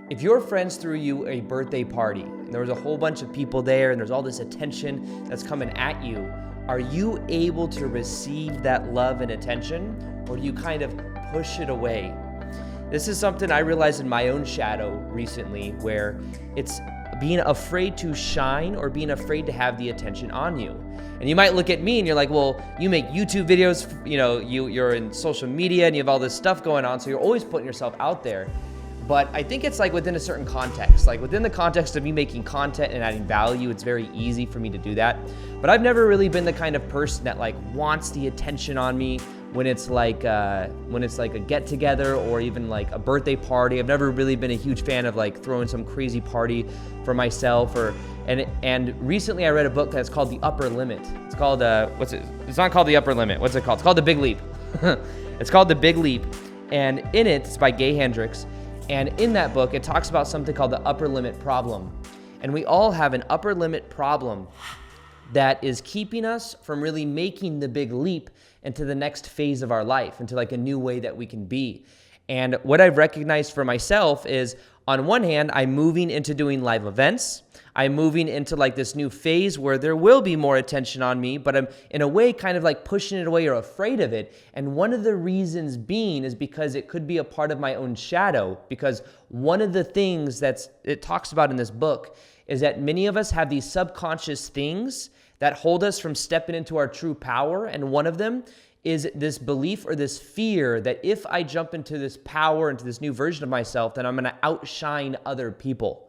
If your friends threw you a birthday party and there was a whole bunch of people there and there's all this attention that's coming at you, are you able to receive that love and attention, or do you kind of push it away? This is something I realized in my own shadow recently, where it's being afraid to shine or being afraid to have the attention on you. And you might look at me and you're like, well, you make YouTube videos, you're in social media and you have all this stuff going on, so you're always putting yourself out there. But I think it's like within a certain context, like within the context of me making content and adding value, it's very easy for me to do that. But I've never really been the kind of person that like wants the attention on me when it's like a get together or even like a birthday party. I've never really been a huge fan of like throwing some crazy party for myself and recently I read a book that's called The Upper Limit. It's called it's not called The Upper Limit. What's it called? It's called The Big Leap. It's called The Big Leap. And in it, it's by Gay Hendricks. And in that book, it talks about something called the upper limit problem. And we all have an upper limit problem that is keeping us from really making the big leap into the next phase of our life, into like a new way that we can be. And what I've recognized for myself is, on one hand, I'm moving into doing live events. I'm moving into like this new phase where there will be more attention on me, but I'm in a way kind of like pushing it away or afraid of it. And one of the reasons being is because it could be a part of my own shadow, because one of the things it talks about in this book is that many of us have these subconscious things that hold us from stepping into our true power. And one of them is this belief or this fear that if I jump into this power, into this new version of myself, then I'm going to outshine other people.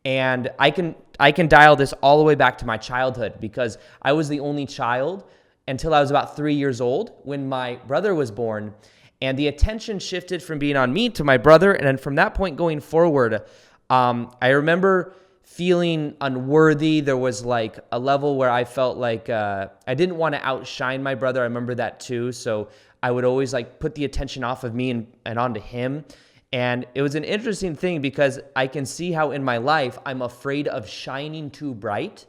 And I can dial this all the way back to my childhood, because I was the only child until I was about 3 years old when my brother was born. And the attention shifted from being on me to my brother. And then from that point going forward, I remember feeling unworthy. There was like a level where I felt like I didn't want to outshine my brother. I remember that too. So I would always like put the attention off of me and onto him. And it was an interesting thing, because I can see how in my life I'm afraid of shining too bright,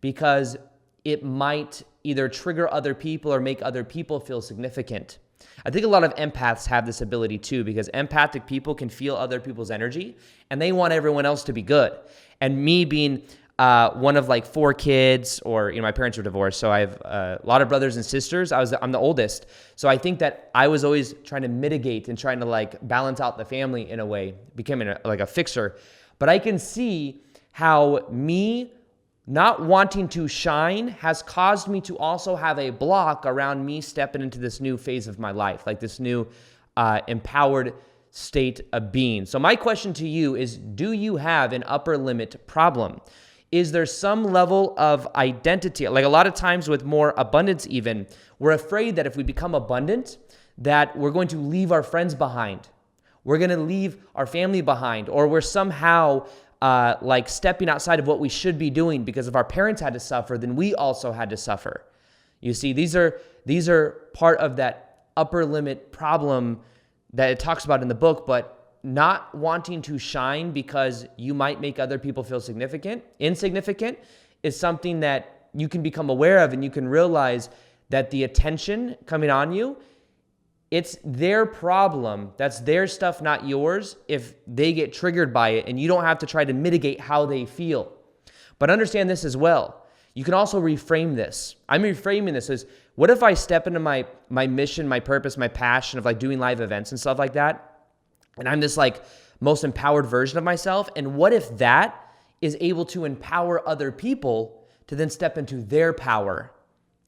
because it might either trigger other people or make other people feel significant. I think a lot of empaths have this ability too, because empathic people can feel other people's energy and they want everyone else to be good. And me being one of like 4 kids, or my parents were divorced, so I have a lot of brothers and sisters. I'm the oldest, so I think that I was always trying to mitigate and trying to like balance out the family in a way, becoming like a fixer. But I can see how me not wanting to shine has caused me to also have a block around me stepping into this new phase of my life, like this new empowered state of being. So my question to you is, do you have an upper limit problem? Is there some level of identity? Like a lot of times with more abundance even, we're afraid that if we become abundant, that we're going to leave our friends behind. We're going to leave our family behind, or we're somehow like stepping outside of what we should be doing, because if our parents had to suffer, then we also had to suffer. You see, these are part of that upper limit problem that it talks about in the book, but not wanting to shine because you might make other people feel insignificant is something that you can become aware of, and you can realize that the attention coming on you, it's their problem. That's their stuff, not yours, if they get triggered by it, and you don't have to try to mitigate how they feel. But understand this as well. You can also reframe this. I'm reframing this as, what if I step into my mission, my purpose, my passion of like doing live events and stuff like that, and I'm this like most empowered version of myself. And what if that is able to empower other people to then step into their power?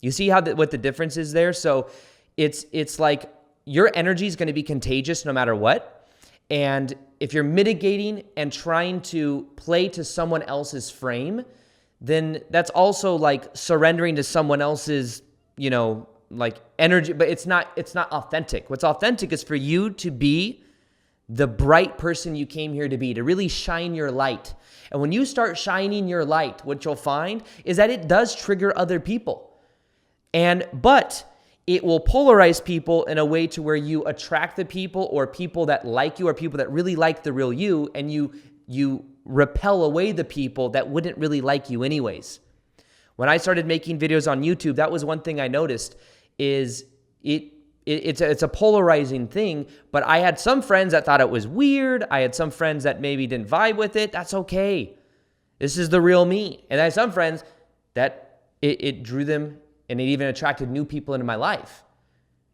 You see what the difference is there? So it's like your energy is going to be contagious no matter what. And if you're mitigating and trying to play to someone else's frame, then that's also like surrendering to someone else's, like energy, but it's not authentic. What's authentic is for you to be the bright person you came here to be, to really shine your light. And when you start shining your light, what you'll find is that it does trigger other people. But it will polarize people in a way to where you attract the people, or people that like you, or people that really like the real you, and you repel away the people that wouldn't really like you anyways. When I started making videos on YouTube, that was one thing I noticed, is it's a polarizing thing, but I had some friends that thought it was weird. I had some friends that maybe didn't vibe with it. That's okay. This is the real me. And I had some friends that it drew them, and it even attracted new people into my life.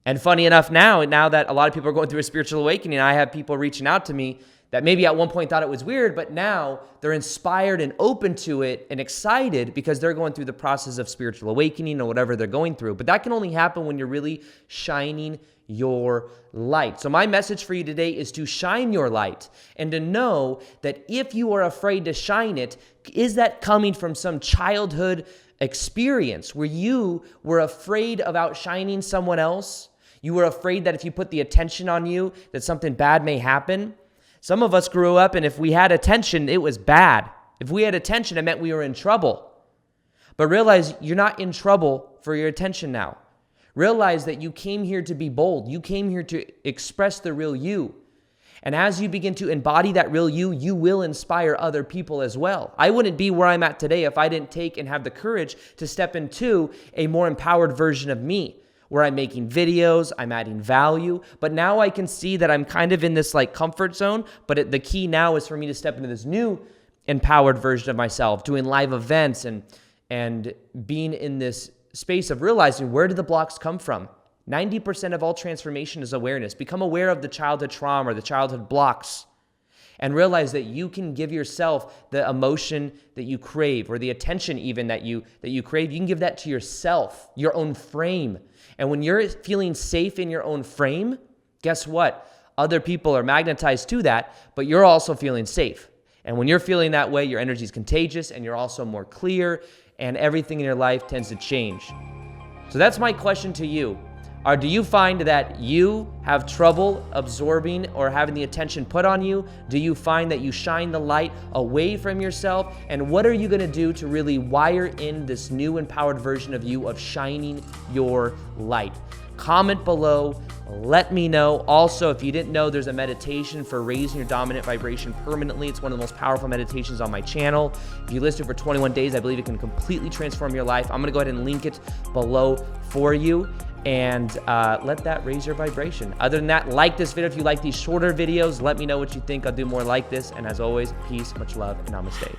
And funny enough, now that a lot of people are going through a spiritual awakening, I have people reaching out to me that maybe at one point thought it was weird, but now they're inspired and open to it and excited because they're going through the process of spiritual awakening or whatever they're going through. But that can only happen when you're really shining your light. So my message for you today is to shine your light and to know that if you are afraid to shine it, is that coming from some childhood experience where you were afraid of outshining someone else? You were afraid that if you put the attention on you, that something bad may happen? Some of us grew up, and if we had attention, it was bad. If we had attention, it meant we were in trouble. But realize you're not in trouble for your attention now. Realize that you came here to be bold. You came here to express the real you. And as you begin to embody that real you, you will inspire other people as well. I wouldn't be where I'm at today if I didn't take and have the courage to step into a more empowered version of me, where I'm making videos, I'm adding value, but now I can see that I'm kind of in this like comfort zone, but the key now is for me to step into this new empowered version of myself, doing live events and being in this space of realizing, where do the blocks come from? 90% of all transformation is awareness. Become aware of the childhood trauma or the childhood blocks, and realize that you can give yourself the emotion that you crave, or the attention even that you crave. You can give that to yourself, your own frame. And when you're feeling safe in your own frame, guess what? Other people are magnetized to that, but you're also feeling safe. And when you're feeling that way, your energy is contagious, and you're also more clear, and everything in your life tends to change. So that's my question to you. Or do you find that you have trouble absorbing or having the attention put on you? Do you find that you shine the light away from yourself? And what are you going to do to really wire in this new empowered version of you of shining your light? Comment below. Let me know. Also, if you didn't know, there's a meditation for raising your dominant vibration permanently. It's one of the most powerful meditations on my channel. If you listen for 21 days, I believe it can completely transform your life. I'm going to go ahead and link it below for you. And let that raise your vibration. Other than that, like this video if you like these shorter videos. Let me know what you think. I'll do more like this. And as always, peace, much love, and namaste.